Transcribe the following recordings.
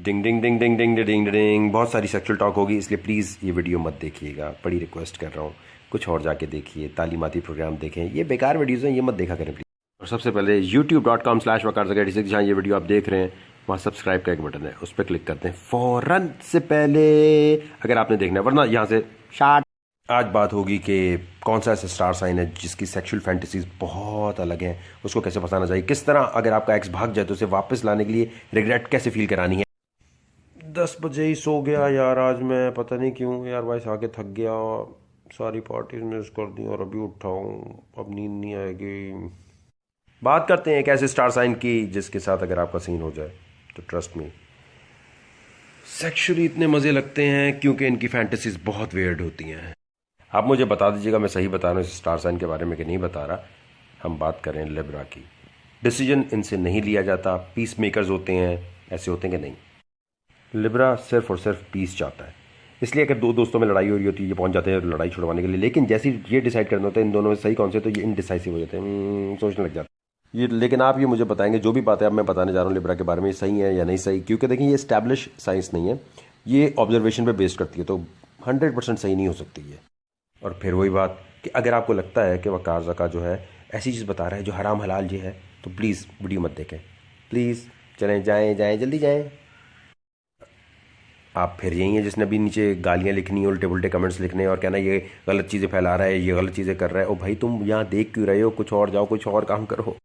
डिंग डिंग डिंग डिंग डिंग डिंग डिंग। बहुत सारी sexual talk होगी, इसलिए प्लीज़ ये वीडियो मत देखिएगा, बड़ी रिक्वेस्ट कर रहा हूँ। कुछ और जाके देखिए, तालीमाती प्रोग्राम देखें। ये बेकार वीडियोज़ हैं, ये मत देखा करें प्लीज़। और सबसे पहले youtube.com/waqar86 जहाँ ये वीडियो आप देख रहे हैं, वहाँ सब्सक्राइब का एक बटन है, उस पर क्लिक करते हैं फ़ौरन से पहले, अगर आपने देखना है, वरना यहाँ से शार्ट। आज बात होगी कि कौन सा ऐसा स्टार साइन है जिसकी सेक्सुअल फैंटेसीज बहुत अलग हैं, उसको कैसे फंसाना चाहिए, किस तरह अगर आपका एक्स भाग जाए तो उसे वापस लाने के लिए रिग्रेट कैसे फील करानी है। 10 बजे ही सो गया यार आज मैं, पता नहीं क्यों यार, वाइस आके थक गया, सारी पार्टीज मिस कर दी और अभी उठा हूँ, अब नींद नहीं आएगी। बात करते हैं एक ऐसे स्टार साइन की जिसके साथ अगर आपका सीन हो जाए तो ट्रस्ट मी सेक्सुअली इतने मज़े लगते हैं, क्योंकि इनकी फैंटेसीज बहुत वियर्ड होती हैं। आप मुझे बता दीजिएगा मैं सही बता रहा हूँ इस स्टार साइन के बारे में कि नहीं बता रहा। हम बात करें लिब्रा की। डिसीजन इनसे नहीं लिया जाता, पीस मेकर्स होते हैं, ऐसे होते हैं कि नहीं। लिब्रा सिर्फ और सिर्फ पीस चाहता है, इसलिए अगर दो दोस्तों में लड़ाई हो रही होती है ये पहुंच जाते हैं लड़ाई छुड़वाने के लिए, लेकिन जैसे ही ये डिसाइड करना होता है इन दोनों में सही कौन से, तो ये इनडिसाइसिव हो जाते हैं, सोचने लग जाते हैं ये। लेकिन आप ये मुझे बताएंगे जो भी बातें अब मैं बताने जा रहा हूँ लिब्रा के बारे में, ये सही है या नहीं सही, क्योंकि देखिए ये स्टैब्लिश साइंस नहीं है, ये ऑब्जर्वेशन पे बेस्ड करती है, तो 100% सही नहीं हो सकती है। और फिर वही बात कि अगर आपको लगता है कि वकार ज़का जो है ऐसी चीज़ बता रहा है जो हराम हलाल ये है, तो प्लीज़ वीडियो मत देखें, प्लीज़ चलें, जाएं जल्दी जाएं। आप फिर यही है जिसने अभी नीचे गालियाँ लिखनी, उल्टे पुल्टे कमेंट्स लिखने और कहना ये गलत चीज़ें फैला रहा है, ये गलत चीज़ें कर रहा है। ओ भाई तुम यहाँ देख क्यों रहे हो, कुछ और जाओ, कुछ और काम करो।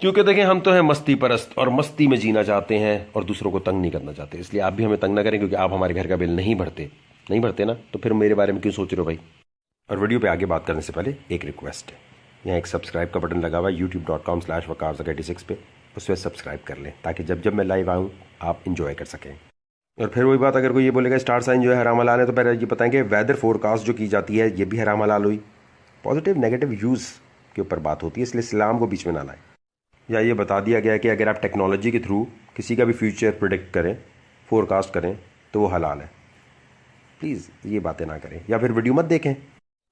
क्योंकि देखें हम तो हैं मस्ती परस्त और मस्ती में जीना चाहते हैं और दूसरों को तंग नहीं करना चाहते, इसलिए आप भी हमें तंग ना करें, क्योंकि आप हमारे घर का बिल नहीं भरते ना, तो फिर मेरे बारे में क्यों सोच रहे हो भाई। और वीडियो पे आगे बात करने से पहले एक रिक्वेस्ट है, यहाँ एक सब्सक्राइब का बटन लगा हुआ है youtube.com/waqar86 पे, उस पर सब्सक्राइब कर लें ताकि जब जब मैं लाइव आऊँ आप इंजॉय कर सकें। और फिर वही बात, अगर कोई ये बोलेगा स्टार साइन जो है हराम हलाल है, तो पहले ये बताएंगे वेदर फोरकास्ट जो की जाती है ये भी हराम हलाल हुई। पॉजिटिव नेगेटिव यूज़ के ऊपर बात होती है, इसलिए इस्लाम को बीच में ना लाएं। या ये बता दिया गया है कि अगर आप टेक्नोलॉजी के थ्रू किसी का भी फ्यूचर प्रिडिक्ट करें, फोरकास्ट करें, तो वो हलाल है। प्लीज़ ये बातें ना करें या फिर वीडियो मत देखें।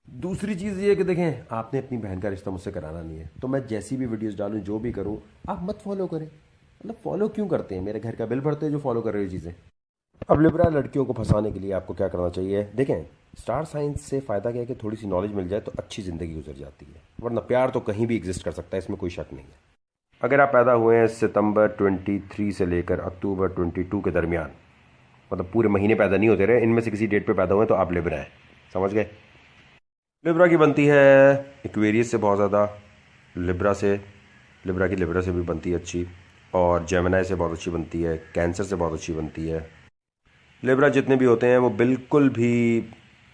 दूसरी चीज़ ये है कि देखें आपने अपनी बहन का रिश्ता मुझसे कराना नहीं है, तो मैं जैसी भी वीडियोस डालूं जो भी करूं आप मत फॉलो करें। मतलब फॉलो क्यों करते हैं, मेरे घर का बिल भरते हैं जो फॉलो कर रहे हो चीज़ें। अब लिब्रा लड़कियों को फंसाने के लिए आपको क्या करना चाहिए, देखें स्टार साइंस से फ़ायदा क्या है कि थोड़ी सी नॉलेज मिल जाए तो अच्छी ज़िंदगी गुजर जाती है, वरना प्यार तो कहीं भी एग्जिस्ट कर सकता है, इसमें कोई शक नहीं है। अगर आप पैदा हुए हैं सितंबर 23 से लेकर अक्टूबर 22 के दरमियान, मतलब पूरे महीने पैदा नहीं होते रहे, इनमें से किसी डेट पे पैदा हुए तो आप लिब्रा हैं, समझ गए। लिब्रा की बनती है एक्वेरियस से बहुत ज़्यादा, लिब्रा की लिब्रा से भी बनती है अच्छी, और जेमिनी से बहुत अच्छी बनती है, कैंसर से बहुत अच्छी बनती है। लिब्रा जितने भी होते हैं वो बिल्कुल भी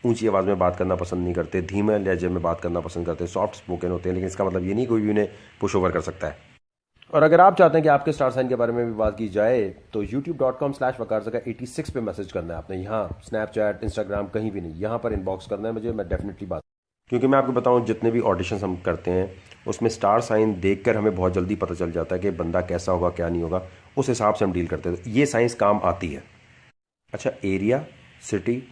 ऊंची आवाज़ में बात करना पसंद नहीं करते, धीमे लहजे में बात करना पसंद करते हैं, सॉफ्ट स्पोकन होते हैं, लेकिन इसका मतलब ये नहीं कोई भी उन्हें पुश ओवर कर सकता है। और अगर आप चाहते हैं कि आपके स्टार साइन के बारे में भी बात की जाए तो youtube.com/waqar86 पे मैसेज करना है आपने, यहाँ स्नैपचैट इंस्टाग्राम कहीं भी नहीं, यहाँ पर इनबॉक्स करना है मुझे, मैं डेफिनेटली बात, क्योंकि मैं आपको बताऊं जितने भी ऑडिशंस हम करते हैं उसमें स्टार साइन देखकर हमें बहुत जल्दी पता चल जाता है कि बंदा कैसा होगा क्या नहीं होगा, उस हिसाब से हम डील करते हैं, तो ये साइंस काम आती है। अच्छा, एरिया, सिटी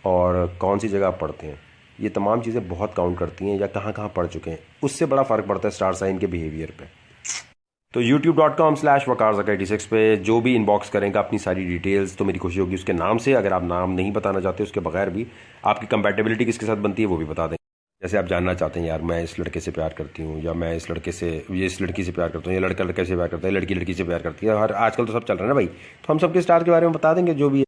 और कौन सी जगह आप पढ़ते हैं, ये तमाम चीज़ें बहुत काउंट करती हैं, या कहाँ कहाँ पढ़ चुके हैं, उससे बड़ा फ़र्क पड़ता है स्टार साइन के बिहेवियर पे। तो youtube.com/waqar86 पे जो भी इनबॉक्स करेंगे अपनी सारी डिटेल्स, तो मेरी कोशिश होगी उसके नाम से, अगर आप नाम नहीं बताना चाहते उसके बगैर भी आपकी कंपैटिबिलिटी किसके साथ बनती है वो भी बता दें। जैसे आप जानना चाहते हैं यार मैं इस लड़के से प्यार करती हूँ, या मैं इस लड़की से प्यार करता हूँ, या लड़का लड़के से प्यार करता है, लड़की से प्यार करती है, हर आजकल तो सब चल रहा है ना भाई, तो हम सबके स्टार के बारे में बता देंगे जो भी है।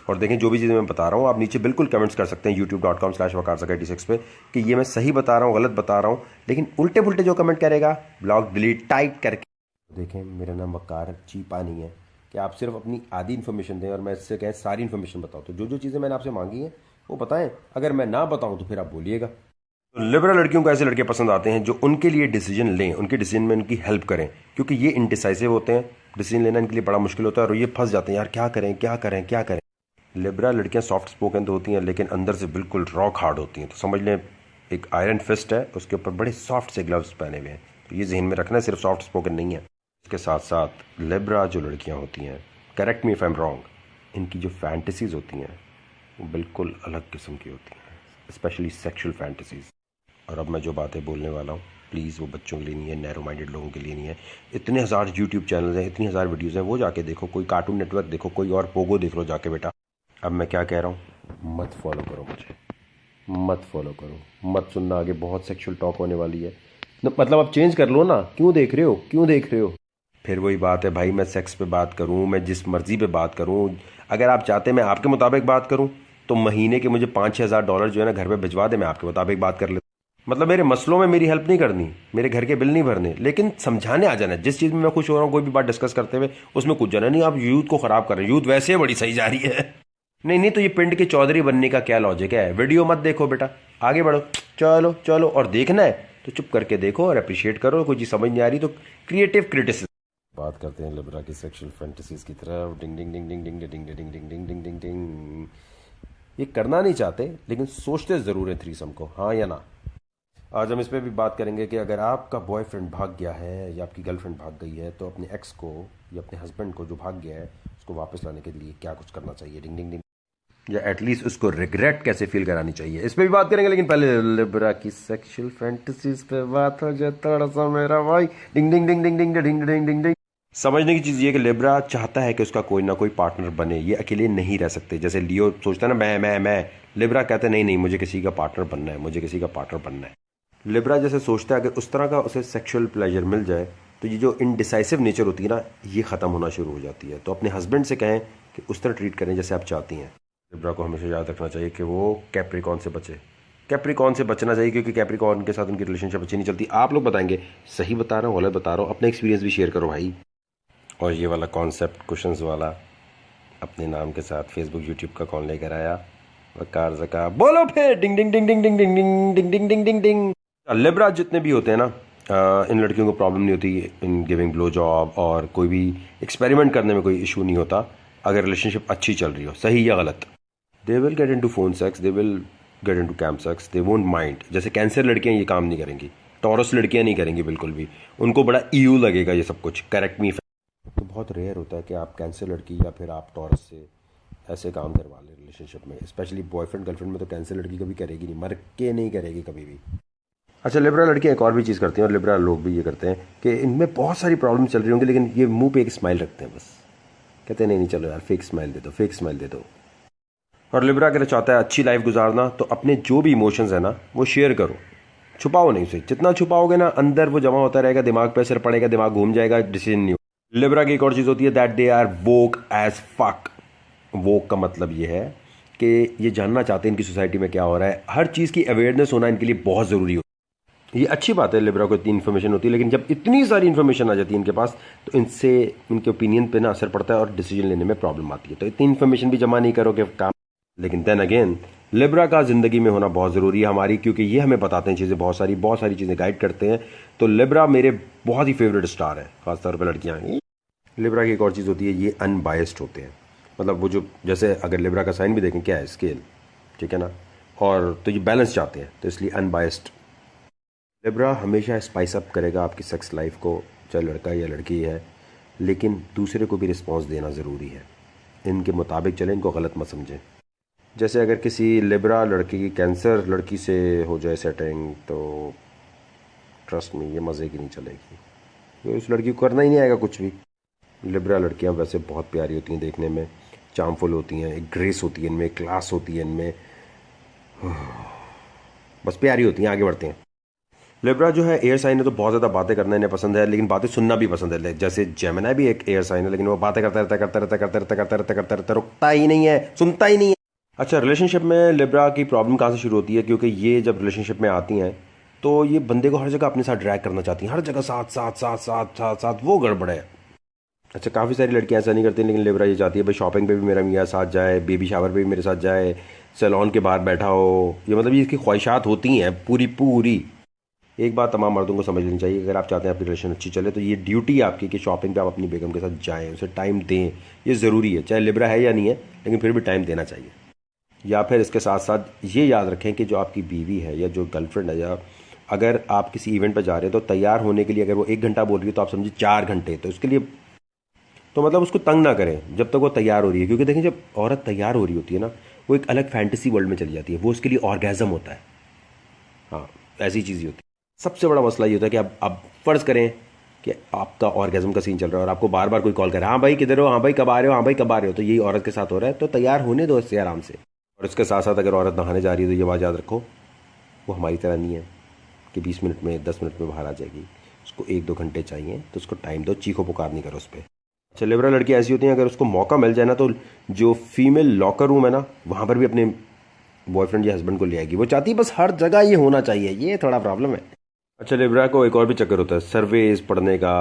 और देखें जो भी चीज़ें मैं बता रहा हूँ आप नीचे बिल्कुल कमेंट्स कर सकते हैं youtube.com/waqar86 पे कि ये मैं सही बता रहा हूँ गलत बता रहा हूँ, लेकिन उल्टे पुल्टे जो कमेंट करेगा ब्लॉग डिलीट टाइट करके। देखें मेरा नाम वकार चीपा नहीं है कि आप सिर्फ अपनी आधी इन्फॉर्मेशन दें और मैं इससे कहें सारी इन्फॉर्मेशन बताओ, तो जो जो चीज़ें मैंने आपसे मांगी हैं वो बताएं, अगर मैं ना बताऊं तो फिर आप बोलिएगा। तो लिबरल लड़कियों को ऐसे लड़के पसंद आते हैं जो उनके लिए डिसीजन लें, उनके डिसीजन में उनकी हेल्प करें, क्योंकि ये इनडिसाइसिव होते हैं, डिसीजन लेना इनके लिए बड़ा मुश्किल होता है और ये फंस जाते हैं यार क्या करें। लिबरल लड़कियां सॉफ्ट स्पोकन तो होती हैं लेकिन अंदर से बिल्कुल रॉक हार्ड होती हैं, तो समझ लें एक आयरन फिस्ट है, उसके ऊपर बड़े सॉफ्ट से ग्लव्स पहने हुए हैं, तो ये जहन में रखना है, सिर्फ सॉफ्ट स्पोकन नहीं है। इसके साथ साथ लिब्रा जो लड़कियां होती हैं, correct me if I am wrong, इनकी जो फैंटेसीज होती हैं वो बिल्कुल अलग किस्म की होती हैं, स्पेशली सेक्सुअल फैंटेसीज। और अब मैं जो बातें बोलने वाला हूँ प्लीज़ वो बच्चों के लिए नहीं है, नैरो माइंडेड लोगों के लिए नहीं है। इतने हज़ार यूट्यूब चैनल्स हैं, इतनी हज़ार वीडियोज़ हैं, वो जाके देखो, कोई कार्टून नेटवर्क देखो, कोई और पोगो देख लो जाके बेटा। अब मैं क्या कह रहा हूँ, मत फॉलो करो मुझे, मत फॉलो करो, मत सुनना, आगे बहुत सेक्सुअल टॉक होने वाली है। मतलब आप चेंज कर लो ना, क्यों देख रहे हो, क्यों देख रहे हो? फिर वही बात है भाई, मैं सेक्स पे बात करूँ, मैं जिस मर्जी पे बात करूँ, अगर आप चाहते हैं मैं आपके मुताबिक बात करूँ तो महीने के मुझे $5,000 जो है ना घर पे भिजवा दे, मैं आपके मुताबिक बात कर लेता। मतलब मेरे मसलों में मेरी हेल्प नहीं करनी, मेरे घर के बिल नहीं भरने, लेकिन समझाने आ जाना। जिस चीज़ में मैं खुश हो रहा हूँ, कोई भी बात डिस्कस करते हुए उसमें कुछ जाना नहीं। आप यूथ को खराब कर रहे हैं, यूथ वैसे बड़ी सही जा रही है। नहीं नहीं, तो ये पिंड के चौधरी बनने का क्या लॉजिक है? वीडियो मत देखो बेटा, आगे बढ़ो, चलो चलो। और देखना है तो चुप करके देखो और अप्रिशिएट करो। कोई चीज़ समझ नहीं आ रही तो क्रिएटिव क्रिटिसिज्म। बात करते हैं लिब्रा की सेक्सुअल फैंटेसीज की तरफ। डिंग डिंग डिंग डिंग डिंग डिंग डिंग डिंग डिंग डिंग डिंग डिंग। ये करना नहीं चाहते लेकिन सोचते ज़रूर है थ्रीसम को, हाँ या ना। आज हम इस पर भी बात करेंगे कि अगर आपका बॉयफ्रेंड भाग गया है या आपकी गर्लफ्रेंड भाग गई है तो अपने एक्स को या अपने हस्बैंड को जो भाग गया है उसको वापस लाने के लिए क्या कुछ करना चाहिए। डिंग डिंग डिंग। या एटलीस्ट उसको रिग्रेट कैसे फील करानी चाहिए, इस पर भी बात करेंगे। लेकिन पहले लिब्रा की सेक्सुअल फैंटेसीज पे बात हो जाए थोड़ा सा मेरा भाई। डिंग डिंग डिंग डिंग डिंग डिंग डिंग डिंग डिंग। समझने की चीज़ ये कि लिब्रा चाहता है कि उसका कोई ना कोई पार्टनर बने, ये अकेले नहीं रह सकते। जैसे लियो सोचता है ना मैं, लिब्रा कहते हैं नहीं नहीं, मुझे किसी का पार्टनर बनना है, मुझे किसी का पार्टनर बनना है। लिब्रा जैसे सोचता है अगर उस तरह का उसे सेक्सुअल प्लेजर मिल जाए तो ये जो इनडिसाइसिव नेचर होती है ना, ये ख़त्म होना शुरू हो जाती है। तो अपने हस्बैंड से कहें कि उस तरह ट्रीट करें जैसे आप चाहती हैं। लिब्रा को हमेशा याद रखना चाहिए कि वो कैप्रिकॉर्न से बचे, कैप्रिकॉर्न से बचना चाहिए, क्योंकि कैप्रिकॉर्न के साथ उनकी रिलेशनशिप अच्छी नहीं चलती। आप लोग बताएंगे सही बता रहा हूँ गलत बता रहा हूँ, अपना एक्सपीरियंस भी शेयर करो भाई। और ये वाला कॉन्सेप्ट क्वेश्चंस वाला अपने नाम के साथ फेसबुक यूट्यूब का कौन लेकर आया? वकार ज़का बोलो फिर। डिंग डिंग डिंग डिंग डिंग डिंग डिंग डिंग डिंग डिंग डिंग डिंग। लिब्रा जितने भी होते हैं ना, इन लड़कियों को प्रॉब्लम नहीं होती इन गिविंग ब्लो जॉब, और कोई भी एक्सपेरिमेंट करने में कोई इशू नहीं होता अगर रिलेशनशिप अच्छी चल रही हो, सही या गलत। They will get into phone sex, they will get into camp sex, they won't mind. जैसे कैंसर लड़कियां ये काम नहीं करेंगी, टॉरस लड़कियां नहीं करेंगी बिल्कुल भी, उनको बड़ा ईयू लगेगा ये सब कुछ। करेक्ट मी। तो बहुत रेयर होता है कि आप कैंसर लड़की या फिर आप टॉरस से ऐसे काम करवा लें रिलेशनशिप में, स्पेशली बॉयफ्रेंड गर्लफ्रेंड में। तो कैंसर लड़की कभी करेगी नहीं, मर के नहीं करेगी कभी भी। अच्छा, लिब्रा लड़कियां एक और भी चीज़ करती हैं और लिब्रा लोग भी ये करते हैं कि इनमें बहुत सारी प्रॉब्लम चल रही होंगी लेकिन ये मुंह पे एक स्माइल रखते हैं, बस कहते हैं नहीं नहीं चलो यार फेक स्माइल दे दो, फेक स्माइल दे दो। और लिब्रा अगर चाहता है अच्छी लाइफ गुजारना तो अपने जो भी इमोशंस है ना वो शेयर करो, छुपाओ नहीं उसे। जितना छुपाओगे ना अंदर वो जमा होता रहेगा, दिमाग पे असर पड़ेगा, दिमाग घूम जाएगा, डिसीजन नहीं हो। लिब्रा की एक और चीज़ होती है that they are woke as fuck. Woke का मतलब ये है कि ये जानना चाहते हैं इनकी सोसाइटी में क्या हो रहा है, हर चीज़ की अवेयरनेस होना इनके लिए बहुत ज़रूरी हो। ये अच्छी बात है लिब्रा को इतनी इन्फॉर्मेशन होती है, लेकिन जब इतनी सारी इन्फॉर्मेशन आ जाती है इनके पास तो इनसे इनके ओपिनियन पे ना असर पड़ता है और डिसीजन लेने में प्रॉब्लम आती है। तो इतनी इन्फॉर्मेशन भी जमा नहीं करोगे काम। लेकिन देन अगेन लिब्रा का ज़िंदगी में होना बहुत ज़रूरी है हमारी, क्योंकि ये हमें बताते हैं चीज़ें, बहुत सारी चीज़ें गाइड करते हैं। तो लिब्रा मेरे बहुत ही फेवरेट स्टार है, खासतौर पर लड़कियाँ। लिब्रा की एक और चीज़ होती है ये अनबायस्ड होते हैं। मतलब वो जो जैसे अगर लिब्रा का साइन भी देखें क्या है, स्केल, ठीक है ना, और तो ये बैलेंस चाहते हैं तो इसलिए अनबायस्ड। लिब्रा हमेशा स्पाइस अप करेगा आपकी सेक्स लाइफ को, चाहे लड़का या लड़की है, लेकिन दूसरे को भी रिस्पॉन्स देना ज़रूरी है। इनके मुताबिक चलें, इनको गलत मत समझें। जैसे अगर किसी लिब्रा लड़की की कैंसर लड़की से हो जाए सेटिंग तो ट्रस्ट में ये मज़े की नहीं चलेगी, तो उस लड़की को करना ही नहीं आएगा कुछ भी। लिब्रा लड़कियां वैसे बहुत प्यारी होती हैं देखने में, चार्मफुल होती हैं, एक ग्रेस होती है इनमें, क्लास होती है इनमें, बस प्यारी होती हैं। आगे बढ़ते हैं। लिब्रा जो है एयर साइन है तो बहुत ज़्यादा बातें करना इन्हें पसंद है, लेकिन बातें सुनना भी पसंद है। जैसे जेमिनी भी एक एयर साइन है, लेकिन वो बातें करता रहता रुकता ही नहीं है, सुनता ही नहीं है। अच्छा, रिलेशनशिप में लिब्रा की प्रॉब्लम कहाँ से शुरू होती है? क्योंकि ये जब रिलेशनशिप में आती हैं तो ये बंदे को हर जगह अपने साथ ड्रैग करना चाहती हैं, हर जगह साथ साथ साथ साथ साथ साथ, वो गड़बड़ है। अच्छा, काफ़ी सारी लड़कियां ऐसा नहीं करती, लेकिन लिब्रा ये चाहती है भाई शॉपिंग पे भी मेरा मियाँ साथ जाए, बेबी शावर पे भी मेरे साथ जाए, सैलून के बाहर बैठा हो। ये मतलब ये इसकी ख्वाहिशात होती हैं पूरी पूरी। एक बात तमाम मर्दों को समझ लेनी चाहिए, अगर आप चाहते हैं आपकी रिलेशन अच्छी चले तो ये ड्यूटी आपकी कि शॉपिंग पे आप अपनी बेगम के साथ जाएं, उसे टाइम दें, ये ज़रूरी है। चाहे लिब्रा है या नहीं है, लेकिन फिर भी टाइम देना चाहिए। या फिर इसके साथ साथ ये याद रखें कि जो आपकी बीवी है या जो गर्लफ्रेंड है, या अगर आप किसी इवेंट पर जा रहे हैं तो तैयार होने के लिए अगर वो 1 घंटा बोल रही है तो आप समझिए 4 घंटे, तो इसके लिए तो मतलब उसको तंग ना करें जब तक वो तैयार हो रही है। क्योंकि देखें जब औरत तैयार हो रही होती है ना, वो एक अलग फैंटेसी वर्ल्ड में चली जाती है, वो उसके लिए ऑर्गेज़म होता है। हाँ, ऐसी चीज़ ही होती है। सबसे बड़ा मसला ये होता है कि अब फर्ज करें कि आपका ऑर्गेज़म का सीन चल रहा है और आपको बार बार कोई कॉल करे, हाँ भाई किधर हो, हाँ भाई कब आ रहे हो, हाँ भाई कब आ रहे हो, तो यही औरत के साथ हो रहा है। तो तैयार होने दो इससे आराम से। और इसके साथ साथ अगर औरत नहाने जा रही है तो ये बात याद रखो, वो हमारी तरह नहीं है कि 20 मिनट में 10 मिनट में बाहर आ जाएगी। उसको 1-2 घंटे चाहिए, तो उसको टाइम दो, चीखो पुकार नहीं करो उस पर। अच्छा, लिबरल लड़की ऐसी होती हैं, अगर उसको मौका मिल जाए ना तो जो फीमेल लॉकर रूम है ना, वहाँ पर भी अपने बॉयफ्रेंड या हस्बैंड को ले आएगी। वो चाहती है बस हर जगह ये होना चाहिए, ये थोड़ा प्रॉब्लम है। अच्छा, लिब्रा को एक और भी चक्कर होता है सर्वेज पढ़ने का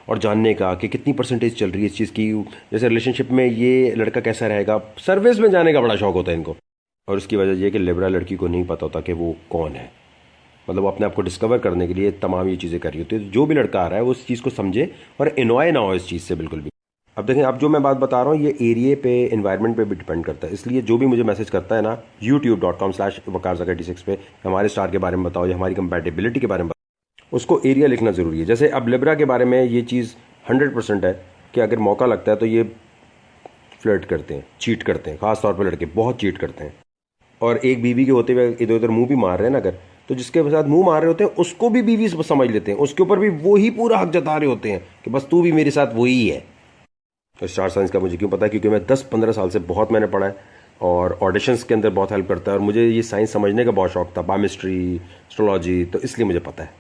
और जानने का कि कितनी परसेंटेज चल रही है इस चीज़ की। जैसे रिलेशनशिप में ये लड़का कैसा रहेगा, सर्वेज में जाने का बड़ा शौक होता है इनको। और उसकी वजह यह कि लिब्रा लड़की को नहीं पता होता कि वो कौन है। मतलब वो अपने आप को डिस्कवर करने के लिए तमाम ये चीज़ें कर रही होती है। जो भी लड़का आ रहा है वो उस चीज़ को समझे और इनॉय ना हो इस चीज़ से बिल्कुल भी। अब देखें, अब जो मैं बात बता रहा हूँ ये एरिया पे, एनवायरनमेंट पे भी डिपेंड करता है। इसलिए जो भी मुझे मैसेज करता है ना youtube.com/waqar पे, हमारे स्टार के बारे में बताओ या हमारी कंपैटिबिलिटी के बारे में बताओ, उसको एरिया लिखना ज़रूरी है। जैसे अब लिब्रा के बारे में ये चीज़ 100% है कि अगर मौका लगता है तो ये फ्लर्ट करते हैं, चीट करते हैं। ख़ास तौर पर लड़के बहुत चीट करते हैं। और एक बीवी के होते हुए इधर उधर मुंह भी मार रहे हैं ना अगर, तो जिसके साथ मुंह मार रहे होते हैं उसको भी बीवी समझ लेते हैं, उसके ऊपर भी वो ही पूरा हक जता रहे होते हैं कि बस तू भी मेरे साथ वही है। स्टार साइंस का मुझे क्यों पता है, क्योंकि मैं 10-15 साल से बहुत मैंने पढ़ा है और ऑडिशंस के अंदर बहुत हेल्प करता है। और मुझे ये साइंस समझने का बहुत शौक था, बायोमिस्ट्री, एस्ट्रोलॉजी, तो इसलिए मुझे पता है।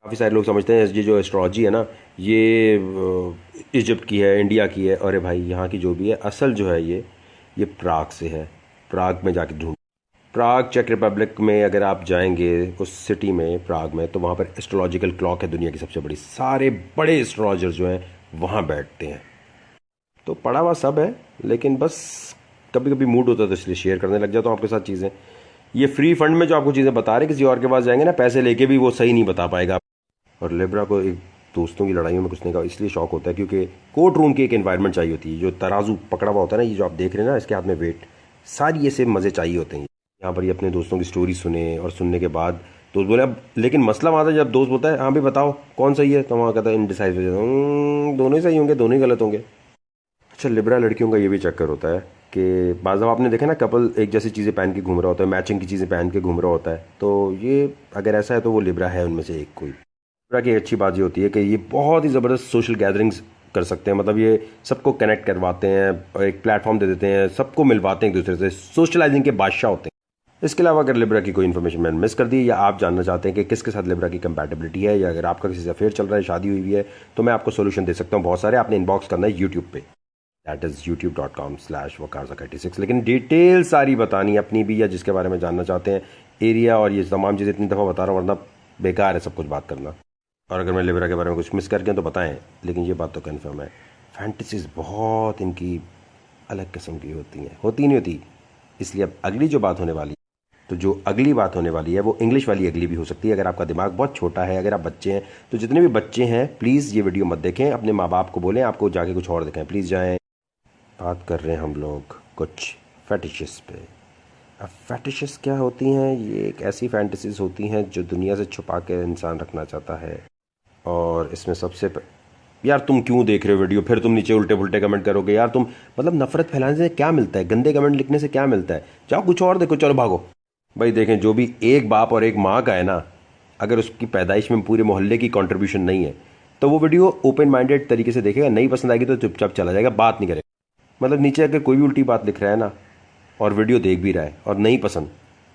काफ़ी सारे लोग समझते हैं ये जो एस्ट्रोलॉजी है ना ये इजिप्ट की है, इंडिया की है। अरे भाई, यहाँ की जो भी है असल जो है ये प्राग से है। प्राग में जाके ढूंढ, प्राग चेक रिपब्लिक में अगर आप जाएंगे उस सिटी में, प्राग में, तो वहाँ पर एस्ट्रोलॉजिकल क्लॉक है दुनिया की सबसे बड़ी। सारे बड़े एस्ट्रोलॉजर जो हैं वहाँ बैठते हैं। तो पढ़ा हुआ सब है, लेकिन बस कभी कभी मूड होता है तो इसलिए शेयर करने लग जाता हूँ आपके साथ चीज़ें। ये फ्री फंड में जो आपको चीज़ें बता रहे, किसी और के पास जाएंगे ना पैसे लेके भी वो सही नहीं बता पाएगा। और लिब्रा को एक दोस्तों की लड़ाइयों में घुसने का इसलिए शौक होता है क्योंकि कोर्ट रूम की एक एनवायरनमेंट चाहिए होती है। जो तराजू पकड़ा हुआ होता है ना, ये जो आप देख रहे हैं ना इसके हाथ में वेट, सारी ऐसे मज़े चाहिए होते हैं। यहाँ पर ये अपने दोस्तों की स्टोरी सुने और सुनने के बाद दोस्त बोले अब, लेकिन मसला वहाँ था जब दोस्त बोलता है हाँ भी बताओ कौन सही है, तो वहाँ कहता है इनडिसाइसिव, दोनों ही सही होंगे, दोनों ही गलत होंगे। अच्छा, लिब्रा लड़कियों का ये भी चक्कर होता है कि बाज़ आपने देखा ना कपल एक जैसी चीज़ें पहन के घूम रहा होता है, मैचिंग की चीज़ें पहन के घूम रहा होता है, तो ये अगर ऐसा है तो वो लिब्रा है उनमें से एक कोई। लिब्रा की अच्छी बात ये होती है कि ये बहुत ही ज़बरदस्त सोशल गैदरिंग्स कर सकते हैं। मतलब ये सबको कनेक्ट करवाते हैं और एक प्लेटफॉर्म दे देते हैं, सबको मिलवाते हैं एक दूसरे से, सोशलाइजिंग के बादशाह होते हैं। इसके अलावा अगर लिब्रा की कोई इन्फॉर्मेशन मैंने मिस कर दी या आप जानना चाहते हैं कि किसके साथ लिब्रा की कंपैटिबिलिटी है, या अगर आपका किसी से अफेयर चल रहा है, शादी हुई है, तो मैं आपको सोल्यूशन दे सकता हूँ बहुत सारे। आपने इनबॉक्स करना है यूट्यूब पे, दैट इज़ youtube.com/waqar36। लेकिन डिटेल सारी बतानी अपनी भी या जिसके बारे में जानना चाहते हैं, एरिया और ये तमाम चीज़ें इतनी दफ़ा बता रहा हूँ, वरना बेकार है सब कुछ बात करना। और अगर मैं लिब्रा के बारे में कुछ मिस कर गया तो बताएं, लेकिन ये बात तो कन्फर्म है, फैंटेसीज बहुत इनकी अलग किस्म की होती नहीं होती। इसलिए अब अगली जो बात होने वाली, तो जो अगली बात होने वाली है वो इंग्लिश वाली अगली भी हो सकती है। अगर आपका दिमाग बहुत छोटा है, अगर आप बच्चे हैं, तो जितने भी बच्चे हैं प्लीज़ ये वीडियो मत देखें, अपने माँ बाप को बोलें आपको जाके कुछ और दिखाएं, प्लीज़ जाएं। बात कर रहे हैं हम लोग कुछ फैटिशेस पे। अब फैटिशेस क्या होती हैं? ये एक ऐसी फैंटेसीज होती हैं जो दुनिया से छुपा के इंसान रखना चाहता है। और इसमें सबसे यार तुम क्यों देख रहे हो वीडियो, फिर तुम नीचे उल्टे पुल्टे कमेंट करोगे यार तुम, मतलब नफरत फैलाने से क्या मिलता है, गंदे कमेंट लिखने से क्या मिलता है, जाओ कुछ और देखो, चलो भागो। भाई देखें, जो भी एक बाप और एक माँ का है ना, अगर उसकी पैदाइश में पूरे मोहल्ले की कंट्रीब्यूशन नहीं है तो वो वीडियो ओपन माइंडेड तरीके से देखेगा, नहीं पसंद आएगी तो चुपचाप चला जाएगा, बात नहीं करेगा। मतलब नीचे अगर कोई भी उल्टी बात लिख रहा है ना और वीडियो देख भी रहा है और नहीं पसंद,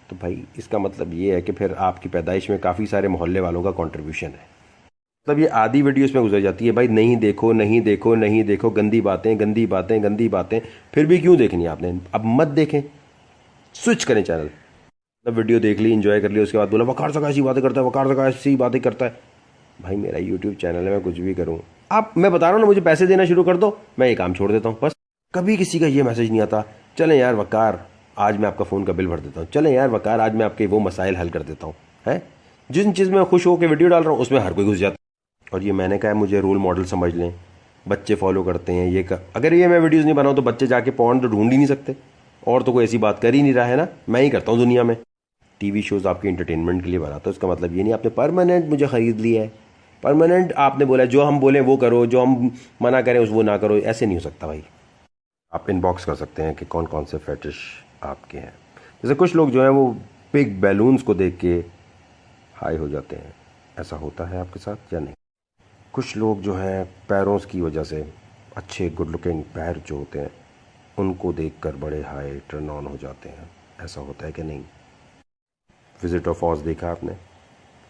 तो भाई इसका मतलब ये है कि फिर आपकी पैदाइश में काफ़ी सारे मोहल्ले वालों का कॉन्ट्रीब्यूशन है। मतलब ये आधी वीडियो इसमें गुजर जाती है, भाई नहीं देखो नहीं देखो नहीं देखो, गंदी बातें गंदी बातें गंदी बातें, फिर भी क्यों देखनी है आपने? अब मत देखें, स्विच करें चैनल। मतलब वीडियो देख ली, एंजॉय कर ली, उसके बाद बोला वकार सका ऐसी बातें करता है, वकार सका ऐसी बातें करता है। भाई मेरा यूट्यूब चैनल है, मैं कुछ भी करूँ। आप, मैं बता रहा हूँ ना, मुझे पैसे देना शुरू कर दो, मैं ये काम छोड़ देता हूँ। बस कभी किसी का ये मैसेज नहीं आता, चलें यार वकार आज मैं आपका फ़ोन का बिल भर देता हूँ, चलें यार वकार आज मैं आपके वो मसाइल हल कर देता हूँ। है जिन चीज़ में खुश होकर वीडियो डाल रहा हूँ उसमें हर कोई घुस जाता है। और ये मैंने कहा है, मुझे रोल मॉडल समझ लें, बच्चे फॉलो करते हैं ये अगर ये मैं वीडियोज़ नहीं बनाऊँ तो बच्चे जाके पॉर्न तो ढूंढ ही नहीं सकते, और तो कोई ऐसी बात कर ही नहीं रहा है ना, मैं ही करता हूँ दुनिया में। टीवी शोज़ आपके एंटरटेनमेंट के लिए बनाता हूँ, इसका मतलब ये नहीं आपने परमानेंट मुझे ख़रीद लिया है, परमानेंट आपने बोला जो हम बोलें वो करो, जो हम मना करें उस वो ना करो, ऐसे नहीं हो सकता भाई। आप इनबॉक्स कर सकते हैं कि कौन कौन से फेटिश आपके हैं। जैसे कुछ लोग जो हैं वो बिग बैलून्स को देख के हाई हो जाते हैं, ऐसा होता है आपके साथ या नहीं? कुछ लोग जो हैं पैरों की वजह से, अच्छे गुड लुकिंग पैर जो होते हैं उनको देखकर बड़े हाई टर्न ऑन हो जाते हैं, ऐसा होता है कि नहीं? विजिट ऑफ ऑज देखा आपने?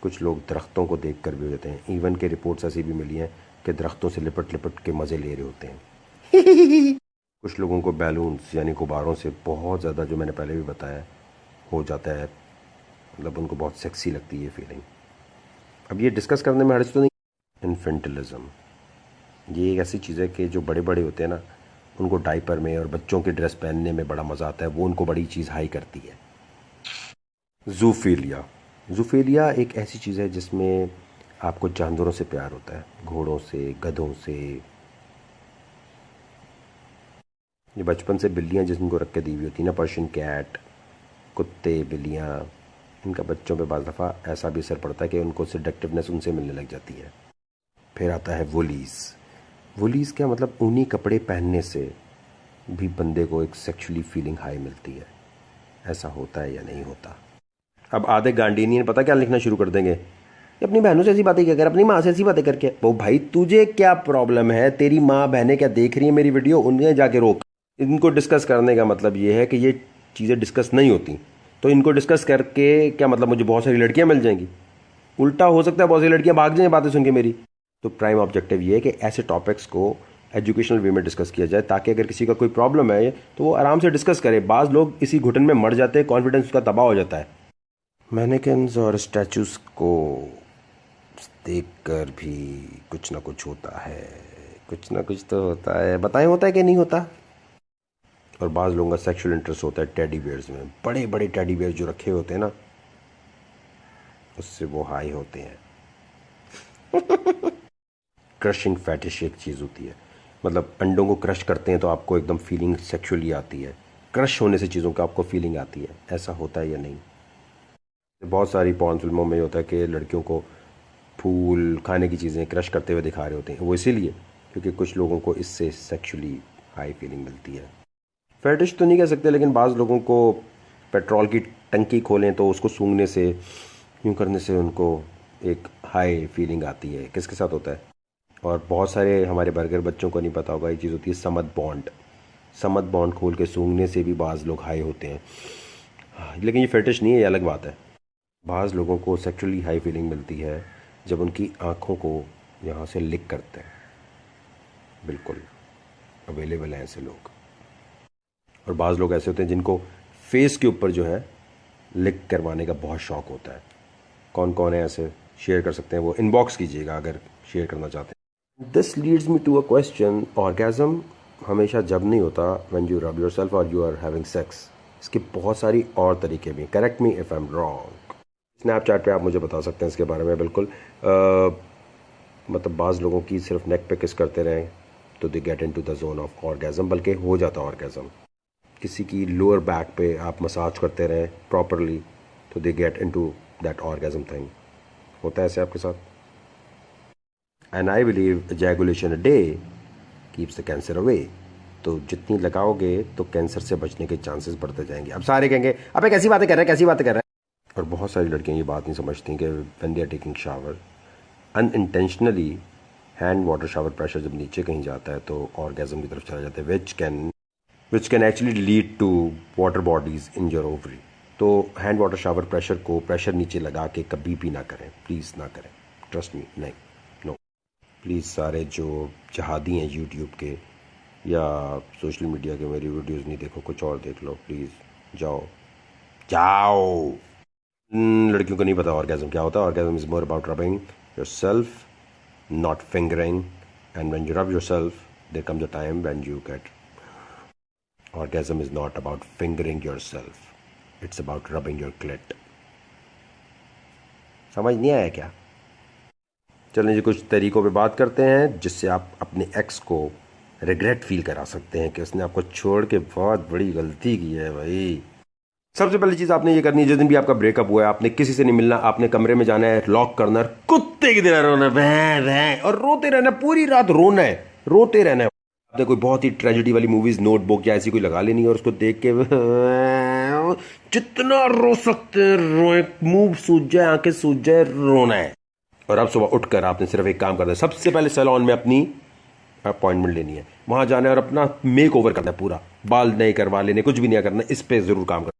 कुछ लोग दरख्तों को देखकर भी हो जाते हैं। इवन के रिपोर्ट्स ऐसी भी मिली हैं कि दरख्तों से लिपट लिपट के मज़े ले रहे होते हैं। कुछ लोगों को बैलून्स यानी गुब्बारों से बहुत ज़्यादा, जो मैंने पहले भी बताया, हो जाता है, मतलब उनको बहुत सेक्सी लगती है ये फीलिंग। अब ये डिस्कस करने में हर्ज तो नहीं। इन्फेंटिलिज्म ये एक ऐसी चीज़ है कि जो बड़े बड़े होते हैं ना, उनको डाइपर में और बच्चों की ड्रेस पहनने में बड़ा मज़ा आता है, वो उनको बड़ी चीज़ हाई करती है। जूफीलिया। जूफीलिया एक ऐसी चीज़ है जिसमें आपको जानवरों से प्यार होता है, घोड़ों से, गधों से। ये बचपन से बिल्लियाँ जिनको रख के दी हुई होती है ना, पर्शियन कैट, कुत्ते, बिल्लियाँ, इनका बच्चों पे बाज़ दफ़ा ऐसा भी असर पड़ता है कि उनको सिडक्टिवनेस उनसे मिलने लग जाती है। फिर आता है वुलीज़। वुलीज़ क्या मतलब? ऊनी कपड़े पहनने से भी बंदे को एक सेक्सुअली फीलिंग हाई मिलती है, ऐसा होता है या नहीं होता? अब आधे गांडीनियन पता क्या लिखना शुरू कर देंगे, अपनी बहनों से ऐसी बातें क्या कर, अपनी माँ से ऐसी बातें करके। वो भाई तुझे क्या प्रॉब्लम है? तेरी माँ बहनें क्या देख रही है मेरी वीडियो? उन्हें जाके रोक। इनको डिस्कस करने का मतलब ये है कि ये चीज़ें डिस्कस नहीं होती, तो इनको डिस्कस करके क्या मतलब मुझे बहुत सारी लड़कियां मिल जाएंगी? उल्टा हो सकता है बहुत सारी लड़कियां भाग जाएं बातें सुन के मेरी। तो प्राइम ऑब्जेक्टिव ये है कि ऐसे टॉपिक्स को एजुकेशनल वे में डिस्कस किया जाए, ताकि अगर किसी का कोई प्रॉब्लम है तो वो आराम से डिस्कस करे। बाज़ लोग इसी घुटन में मर जाते हैं, कॉन्फिडेंस उसका तबाह हो जाता है। मैनेकिन्स और स्टैचूज को देखकर भी कुछ ना कुछ होता है, कुछ ना कुछ तो होता है। बताएं होता है कि नहीं होता? और बाज़ लोगों का सेक्सुअल इंटरेस्ट होता है टेडी बियर्स में। बड़े बड़े टेडी बियर्स जो रखे होते हैं ना, उससे वो हाई होते हैं। क्रशिंग फैटिश एक चीज़ होती है, मतलब अंडों को क्रश करते हैं तो आपको एकदम फीलिंग सेक्सुअली आती है। क्रश होने से चीज़ों का आपको फीलिंग आती है, ऐसा होता है या नहीं? बहुत सारी पॉर्न फिल्मों में होता है कि लड़कियों को फूल, खाने की चीज़ें क्रश करते हुए दिखा रहे होते हैं। वो इसीलिए क्योंकि कुछ लोगों को इससे सेक्सुअली हाई फीलिंग मिलती है। फैटिश तो नहीं कह सकते, लेकिन बाज़ लोगों को पेट्रोल की टंकी खोलें तो उसको सूंघने से, यूँ करने से उनको एक हाई फीलिंग आती है। किसके साथ होता है? और बहुत सारे हमारे बर्गर बच्चों को नहीं पता होगा, ये चीज़ होती है समद बॉन्ड। समद बॉन्ड खोल के सूंघने से भी बाज़ लोग हाई होते हैं। लेकिन ये फेटिश नहीं है, ये अलग बात है। बाज़ लोगों को सेक्सुअली हाई फीलिंग मिलती है जब उनकी आँखों को यहाँ से लिक करते हैं। बिल्कुल अवेलेबल हैं ऐसे लोग। और बाज़ लोग ऐसे होते हैं जिनको फेस के ऊपर जो है लिक करवाने का बहुत शौक़ होता है। कौन कौन है ऐसे? शेयर कर सकते हैं, वो इनबॉक्स कीजिएगा अगर शेयर करना चाहते हैं। This leads me to a question. Orgasm हमेशा जब नहीं होता व्हेन यू रब योरसेल्फ और यू आर हैविंग सेक्स। इसके बहुत सारी और तरीके भी। Correct me if I am wrong. Snapchat पे आप मुझे बता सकते हैं इसके बारे में। बिल्कुल मतलब बाज़ लोगों की सिर्फ नेक पे किस करते रहें तो they get into the zone of orgasm, बल्कि हो जाता ऑर्गेज़म। किसी की लोअर बैक पे आप मसाज करते रहें प्रॉपरली तो they get into that orgasm thing. होता है ऐसे आपके साथ? And I believe ejaculation a day keeps the cancer away. तो जितनी लगाओगे तो कैंसर से बचने के चांसेस बढ़ते जाएंगे। अब सारे कहेंगे अबे कैसी बातें कर रहे हैं, कैसी बातें कर रहे हैं। और बहुत सारी लड़कियां ये बात नहीं समझती कि when they are taking shower unintentionally, hand water shower pressure जब नीचे कहीं जाता है तो ऑर्गेज़म की तरफ चला जाता है, which can actually lead to water bodies in your ovary. तो हैंड वाटर शावर प्रेशर को प्रेशर नीचे लगा के कभी भी ना करें, प्लीज़ ना करें। ट्रस्ट मी, नहीं, नो प्लीज़। सारे जो जहादी हैं यूट्यूब के या सोशल मीडिया के, मेरी वीडियोस नहीं देखो, कुछ और देख लो प्लीज़। जाओ जाओ। लड़कियों को नहीं पता ऑर्गेज़म क्या होता है। Orgasm is more about rubbing yourself, not fingering, and when you rub yourself there comes a time when you get orgasm is not about fingering yourself, it's about rubbing your clit। समझ नहीं आया क्या? चलें जी, कुछ तरीकों पे बात करते हैं जिससे आप अपने एक्स को रिग्रेट फील करा सकते हैं कि उसने आपको छोड़ के बहुत बड़ी गलती की है भाई। सबसे पहली चीज आपने ये करनी है, जिस दिन भी आपका ब्रेकअप हुआ है, आपने किसी से नहीं मिलना, आपने कमरे में जाना है, लॉक करना है, कुत्ते की तरह रोना है और रोते रहना, पूरी रात रोना है, रोते रहना है। आपने कोई बहुत ही ट्रेजेडी वाली मूवीज, नोटबुक या ऐसी कोई लगा लेनी है और उसको देख के जितना रो सकते हैं रोए, मुंह सूज जाए, आंखें सूज जाए, रोना है। और अब सुबह उठकर आपने सिर्फ एक काम करना है, सबसे पहले सैलून में अपनी अपॉइंटमेंट लेनी है, वहां जाना है और अपना मेक ओवर करना है पूरा, बाल नए करवा लेने, कुछ भी नहीं करना, इस पे जरूर काम करना।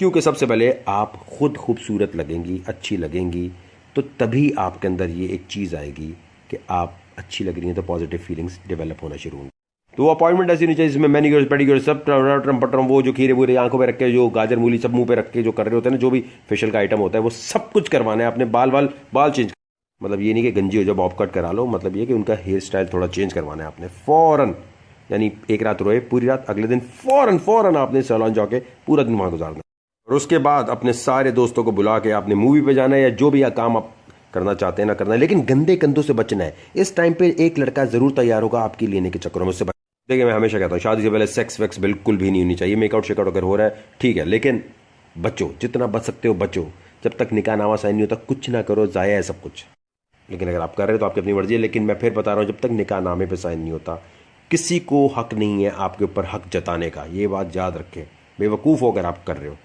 क्योंकि सबसे पहले आप खुद खूबसूरत लगेंगी, अच्छी लगेंगी, तो तभी आपके अंदर ये एक चीज़ आएगी कि आप अच्छी लग रही हैं, तो पॉजिटिव फीलिंग्स डेवलप होना शुरू होंगी। तो वो अपॉइंटमेंट ऐसी नहीं चाहिए जिसमें मैनिक्योर पेडिक्योर सब ट्रम पटरम, वो जो खीरे बूरे आंखों पे रख के, जो गाजर मूली सब मुंह पे रख के जो कर रहे होते हैं ना, जो भी फेशियल का आइटम होता है वो सब कुछ करवाना है आपने। बाल चेंज, मतलब ये नहीं कि गंजी हो जाओ बॉब कट करा लो, मतलब ये कि उनका हेयर स्टाइल थोड़ा चेंज करवाना है आपने फौरन। यानी एक रात रोए पूरी रात, अगले दिन फौरन आपने सैलून जाके पूरा दिन वहां गुजारना। और उसके बाद अपने सारे दोस्तों को बुला के आपने मूवी पे जाना है, या जो भी काम आप करना चाहते हैं ना करना है, लेकिन गंदे कंधों से बचना है। इस टाइम पे एक लड़का जरूर तैयार होगा आपकी लेने के चक्करों में, उससे देखिए मैं हमेशा कहता हूँ शादी से पहले सेक्स वेक्स बिल्कुल भी नहीं होनी चाहिए। मेकआउट शेकआउट अगर हो रहा है ठीक है, लेकिन बचो, जितना बच सकते हो बचो। जब तक निकाह नामा साइन नहीं होता कुछ ना करो, जाया है सब कुछ। लेकिन अगर आप कर रहे हो तो आपकी अपनी मर्जी है, लेकिन मैं फिर बता रहा हूँ जब तक निकाह नामे पे साइन नहीं होता किसी को हक नहीं है आपके ऊपर हक जताने का। ये बात याद रखें, बेवकूफ़ हो अगर आप कर रहे हो।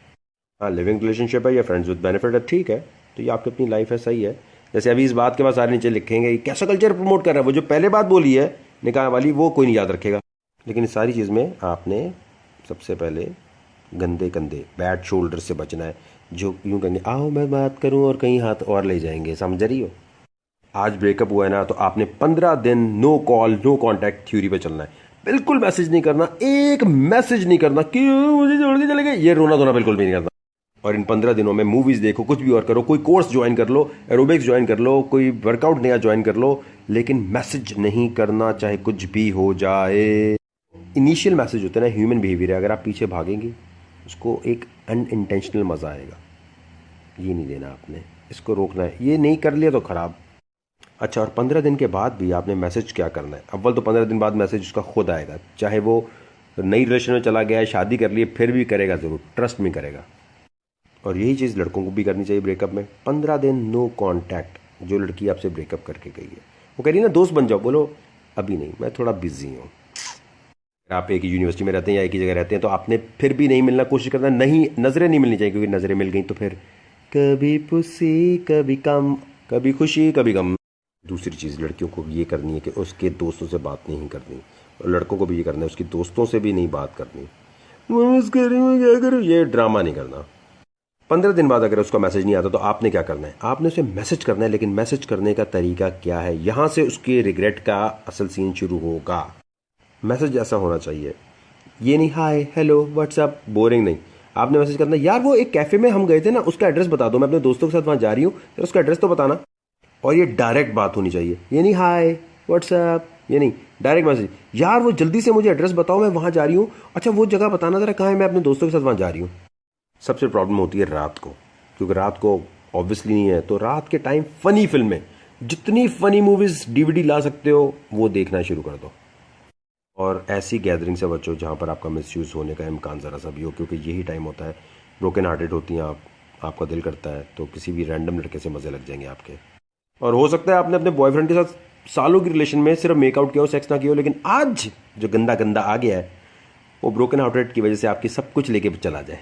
हाँ, लिविंग रिलेशनशिप है या फ्रेंड्स विद बेनिफिट है, ठीक है, तो ये आपकी अपनी लाइफ है, सही है। जैसे अभी इस बात के बाद सारे नीचे लिखेंगे कैसा कल्चर प्रमोट कर रहा है, वो जो पहले बात बोली है निकाह वाली वो कोई नहीं याद रखेगा। लेकिन इस सारी चीज़ में आपने सबसे पहले गंदे कंधे बैड शोल्डर से बचना है, जो यूं कहेंगे आओ मैं बात करूं और कहीं हाथ और ले जाएंगे, समझ रही हो। आज ब्रेकअप हुआ है ना, तो आपने 15 दिन no call no contact theory पे चलना है। बिल्कुल मैसेज नहीं करना, एक मैसेज नहीं करना, क्यों मुझे छोड़ के चले गए, ये रोना धोना बिल्कुल भी नहीं करना। और इन 15 दिनों में मूवीज देखो, कुछ भी और करो, कोई कोर्स ज्वाइन कर लो, एरोबिक्स ज्वाइन कर लो, कोई वर्कआउट नया ज्वाइन कर लो, लेकिन मैसेज नहीं करना चाहे कुछ भी हो जाए। इनिशियल मैसेज होता है ना, ह्यूमन बिहेवियर है, अगर आप पीछे भागेंगी उसको एक अनइंटेंशनल मजा आएगा, ये नहीं देना आपने, इसको रोकना है। ये नहीं कर लिया तो खराब। अच्छा, और 15 दिन के बाद भी आपने मैसेज क्या करना है। अव्वल तो 15 दिन बाद मैसेज उसका खुद आएगा, चाहे वो नई रिलेशन में चला गया है, शादी कर ली, फिर भी करेगा जरूर, ट्रस्ट में करेगा। और यही चीज़ लड़कों को भी करनी चाहिए ब्रेकअप में। 15 दिन नो कॉन्टैक्ट। जो लड़की आपसे ब्रेकअप करके गई है वो कह रही है ना दोस्त बन जाओ, बोलो अभी नहीं, मैं थोड़ा बिजी हूँ। आप एक ही यूनिवर्सिटी में रहते हैं या एक ही जगह रहते हैं तो आपने फिर भी नहीं मिलना कोशिश करना, नहीं, नज़रें नहीं मिलनी चाहिए, क्योंकि नज़रें मिल गई तो फिर कभी पुसी कभी कम, कभी खुशी कभी गम। दूसरी चीज़ लड़कियों को ये करनी है कि उसके दोस्तों से बात नहीं करनी, और लड़कों को भी ये करना है उसकी दोस्तों से भी नहीं बात करनी। मैं क्या करूँ, ये ड्रामा नहीं करना। 15 दिन बाद अगर उसका मैसेज नहीं आता तो आपने क्या करना है, आपने उसे मैसेज करना है, लेकिन मैसेज करने का तरीका क्या है, यहां से उसके रिग्रेट का असल सीन शुरू होगा। मैसेज ऐसा होना चाहिए, ये नहीं हाय हेलो व्हाट्सअप, बोरिंग नहीं। आपने मैसेज करना, यार वो एक कैफे में हम गए थे ना, उसका एड्रेस बता दो, मैं अपने दोस्तों के साथ वहां जा रही हूँ, फिर उसका एड्रेस तो बताना। और ये डायरेक्ट बात होनी चाहिए, ये नहीं हाय व्हाट्सअप, ये नहीं, डायरेक्ट मैसेज, यार वो जल्दी से मुझे एड्रेस बताओ, मैं वहां जा रही हूँ, अच्छा वो जगह बताना जरा कहाँ है, मैं अपने दोस्तों के साथ वहां जा रही हूँ। सबसे प्रॉब्लम होती है रात को, क्योंकि रात को ऑब्वियसली नहीं है, तो रात के टाइम फनी फिल्में, जितनी फनी मूवीज डीवीडी ला सकते हो वो देखना शुरू कर दो। और ऐसी गैदरिंग से बचो जहाँ पर आपका मिसयूज होने का इम्कान ज़रा सा भी हो, क्योंकि यही टाइम होता है ब्रोकन हार्टेड होती हैं आप, आपका दिल करता है तो किसी भी रैंडम लड़के से मज़े लग जाएंगे आपके। और हो सकता है आपने अपने बॉयफ्रेंड के साथ सालों की रिलेशन में सिर्फ मेकआउट किया हो, सेक्स ना किया हो, लेकिन आज जो गंदा गंदा आ गया है वो ब्रोकन हार्टेड की वजह से आपकी सब कुछ लेके चला जाए।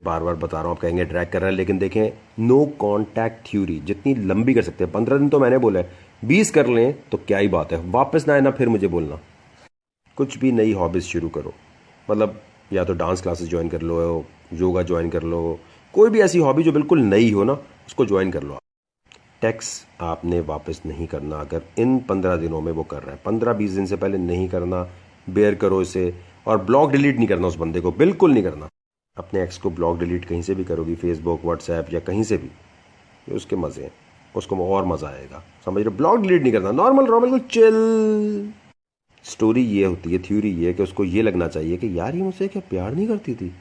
बार बार बता रहा हूँ, आप कहेंगे ड्रैग कर रहा है, लेकिन देखें नो कॉन्टैक्ट थ्योरी जितनी लंबी कर सकते हैं, 15 दिन तो मैंने बोला है, 20 कर लें तो क्या ही बात है, वापस ना आए ना फिर मुझे बोलना। कुछ भी नई हॉबीज शुरू करो, मतलब या तो डांस क्लासेस ज्वाइन कर लो, योगा ज्वाइन कर लो, कोई भी ऐसी हॉबी जो बिल्कुल नई हो ना उसको ज्वाइन कर लो। टैक्स आपने वापस नहीं करना अगर इन 15 दिनों में वो कर रहा है, 15-20 दिन से पहले नहीं करना, बेयर करो इसे। और ब्लॉक डिलीट नहीं करना उस बंदे को, बिल्कुल नहीं करना। अपने एक्स को ब्लॉक डिलीट कहीं से भी करोगी, फेसबुक व्हाट्सएप या कहीं से भी, ये उसके मज़े हैं, उसको और मज़ा आएगा, समझ रहे। ब्लॉक डिलीट नहीं करना, नॉर्मल बिल्कुल चिल। स्टोरी ये होती है, थ्योरी ये है कि उसको ये लगना चाहिए कि यार ये मुझसे क्या प्यार नहीं करती थी,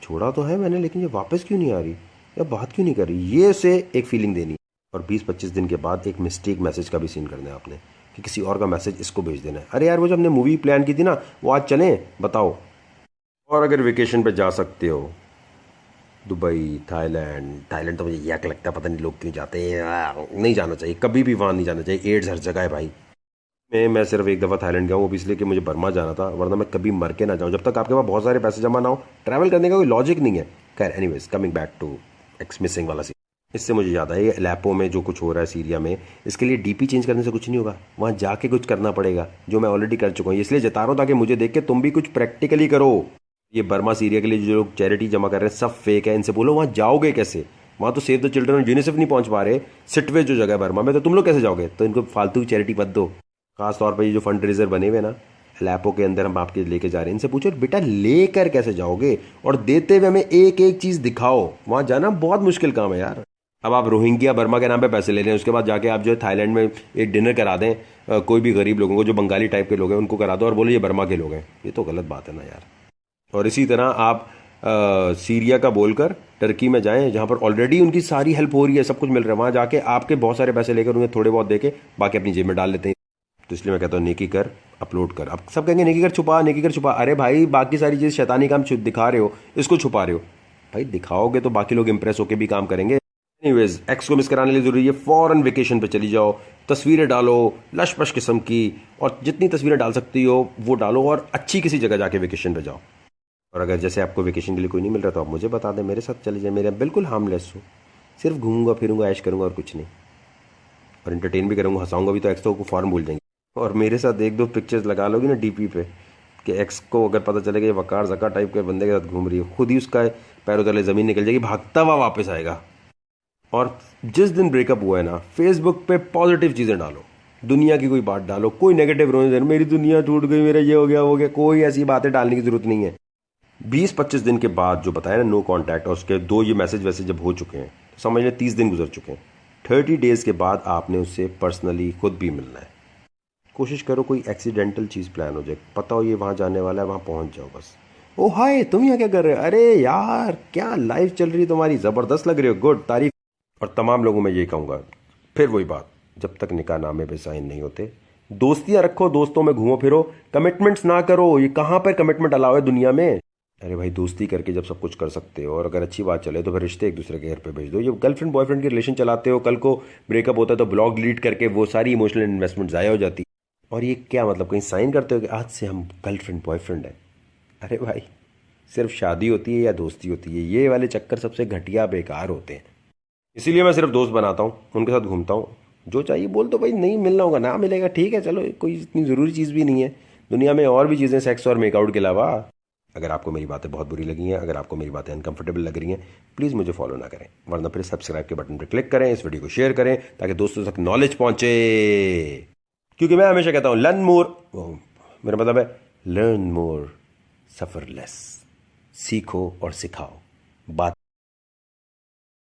छोड़ा तो है मैंने, लेकिन ये वापस क्यों नहीं आ रही या बात क्यों नहीं कर रही, ये उसे एक फीलिंग देनी। और 20-25 दिन के बाद एक मिस्टेक मैसेज का भी सीन करना है आपने, कि किसी और का मैसेज इसको भेज देना है, अरे यार वो जो हमने मूवी प्लान की थी ना वो आज चलें बताओ। और अगर वेकेशन पे जा सकते हो, दुबई, थाईलैंड तो मुझे यक लगता है, पता नहीं लोग क्यों जाते हैं, नहीं जाना चाहिए, कभी भी वहाँ नहीं जाना चाहिए, एड्स हर जगह है भाई। मैं सिर्फ एक दफ़ा थाईलैंड गया हूँ, वो भी इसलिए कि मुझे बर्मा जाना था, वरना मैं कभी मर के ना जाऊँ। जब तक आपके पास बहुत सारे पैसे जमा ना हो, ट्रैवल करने का कोई लॉजिक नहीं है। खैर anyways, coming back to ex missing वाला सीन, इससे मुझे याद है, ये एलेपो में जो कुछ हो रहा है सीरिया में, इसके लिए डीपी चेंज करने से कुछ नहीं होगा, वहाँ जाके कुछ करना पड़ेगा, जो मैं ऑलरेडी कर चुका हूँ। इसलिए जता रहा हूँ ताकि मुझे देख के तुम भी कुछ प्रैक्टिकली करो। ये बर्मा सीरिया के लिए जो लोग चैरिटी जमा कर रहे हैं सब फेक है, इनसे बोलो वहाँ जाओगे कैसे? वहाँ तो सेव द चिल्ड्रन और यूनिसेफ नहीं पहुँच पा रहे, सिटवे जो जगह है बर्मा में, तो तुम लोग कैसे जाओगे? तो इनको फालतू की चैरिटी मत दो। खास तौर पर ये जो फंड रेजर बने हुए ना लैपो के अंदर हम आपके लेके जा रहे हैं, इनसे पूछो बेटा लेकर कैसे जाओगे, और देते हुए हमें एक एक चीज दिखाओ। वहां जाना बहुत मुश्किल काम है यार। अब आप रोहिंग्या बर्मा के नाम पे पैसे ले रहे हैं, उसके बाद जाके आप जो है थाईलैंड में एक डिनर करा दें कोई भी गरीब लोगों को, जो बंगाली टाइप के लोग हैं उनको करा दो और बोले ये बर्मा के लोग हैं, ये तो गलत बात है ना यार। और इसी तरह आप सीरिया का बोलकर टर्की में जाएं, जहां पर ऑलरेडी उनकी सारी हेल्प हो रही है, सब कुछ मिल रहा है, वहां जाके आपके बहुत सारे पैसे लेकर उन्हें थोड़े बहुत देके बाकी अपनी जेब में डाल लेते हैं। तो इसलिए मैं कहता हूँ नेकी कर अपलोड कर। अब सब कहेंगे नेकी कर छुपा, नेकी कर छुपा। अरे भाई बाकी सारी चीज़ शैतानी काम दिखा रहे हो, इसको छुपा रहे हो। भाई दिखाओगे तो बाकी लोग इंप्रेस होकर भी काम करेंगे। एनीवेज, एक्स को मिस कराने के लिए जरूरी है फॉरेन वेकेशन पे चली जाओ, तस्वीरें डालो लशपश किस्म की, और जितनी तस्वीरें डाल सकती हो वो डालो, और अच्छी किसी जगह जाके वेकेशन पे जाओ। और अगर जैसे आपको वेकेशन के लिए कोई नहीं मिल रहा तो आप मुझे बता दें, मेरे साथ चले जाए, मेरे बिल्कुल हार्मलेस हो, सिर्फ घूमूंगा फिरूंगा ऐश करूंगा और कुछ नहीं, और इंटरटेन भी करूंगा, हंसाऊंगा भी, तो एक्स तो को फॉरन भूल जाएंगे। और मेरे साथ एक दो पिक्चर्स लगा लोगी ना डीपी पे कि एक्स को अगर पता चलेगा ये वकार जका टाइप के बंदे के साथ घूम रही है, खुद ही उसका पैरों तले जमीन निकल जाएगी, भागता हुआ वापस आएगा। और जिस दिन ब्रेकअप हुआ है ना, फेसबुक पे पॉजिटिव चीज़ें डालो, दुनिया की कोई बात डालो, कोई नेगेटिव रोने देना मेरी दुनिया टूट गई, मेरा ये हो गया, कोई ऐसी बातें डालने की जरूरत नहीं है। 20-25 दिन के बाद जो बताया ना नो कॉन्टैक्ट, और उसके दो ये मैसेज वैसे जब हो चुके हैं तो समझ लें 30 दिन गुजर चुके हैं। 30 डेज के बाद आपने उससे पर्सनली खुद भी मिलना है। कोशिश करो कोई एक्सीडेंटल चीज़ प्लान हो जाए, पता हो ये वहाँ जाने वाला है, वहाँ पहुँच जाओ बस। ओ हाय तुम यहाँ क्या कर रहे हो? अरे यार क्या लाइफ चल रही है तुम्हारी, ज़बरदस्त लग रही हो, गुड, तारीफ। और तमाम लोगों में यही कहूँगा, फिर वही बात, जब तक निकाह नामे पे साइन नहीं होते दोस्तियाँ रखो, दोस्तों में घूमो फिरो, कमिटमेंट्स ना करो। ये कहाँ पर कमिटमेंट अलाउ है दुनिया में? अरे भाई दोस्ती करके जब सब कुछ कर सकते हो, और अगर अच्छी बात चले तो फिर रिश्ते एक दूसरे के घर पे भेज दो। ये गर्लफ्रेंड बॉयफ्रेंड की रिलेशन चलाते हो, कल को ब्रेकअप होता है तो ब्लॉग डिलीट करके वो सारी इमोशनल इन्वेस्टमेंट ज़ाया हो जाती। और ये क्या मतलब, कहीं साइन करते हो कि आज से हम गर्लफ्रेंड बॉयफ्रेंड हैं? अरे भाई सिर्फ शादी होती है या दोस्ती होती है? ये वाले चक्कर सबसे घटिया बेकार होते हैं। इसीलिए मैं सिर्फ दोस्त बनाता हूँ, उनके साथ घूमता हूँ, जो चाहिए बोल दो भाई, नहीं मिलना होगा ना मिलेगा, ठीक है चलो, कोई इतनी ज़रूरी चीज़ भी नहीं है दुनिया में, और भी चीज़ें सेक्स और मेकआउट के अलावा। अगर आपको मेरी बातें बहुत बुरी लगी हैं, अगर आपको मेरी बातें अनकंफर्टेबल लग रही हैं, प्लीज़ मुझे फॉलो ना करें, वरना फिर सब्सक्राइब के बटन पर क्लिक करें, इस वीडियो को शेयर करें ताकि दोस्तों तक नॉलेज पहुंचे। क्योंकि मैं हमेशा कहता हूं लर्न मोर, मेरा मतलब है लर्न मोर सफर लेस, सीखो और सिखाओ बात।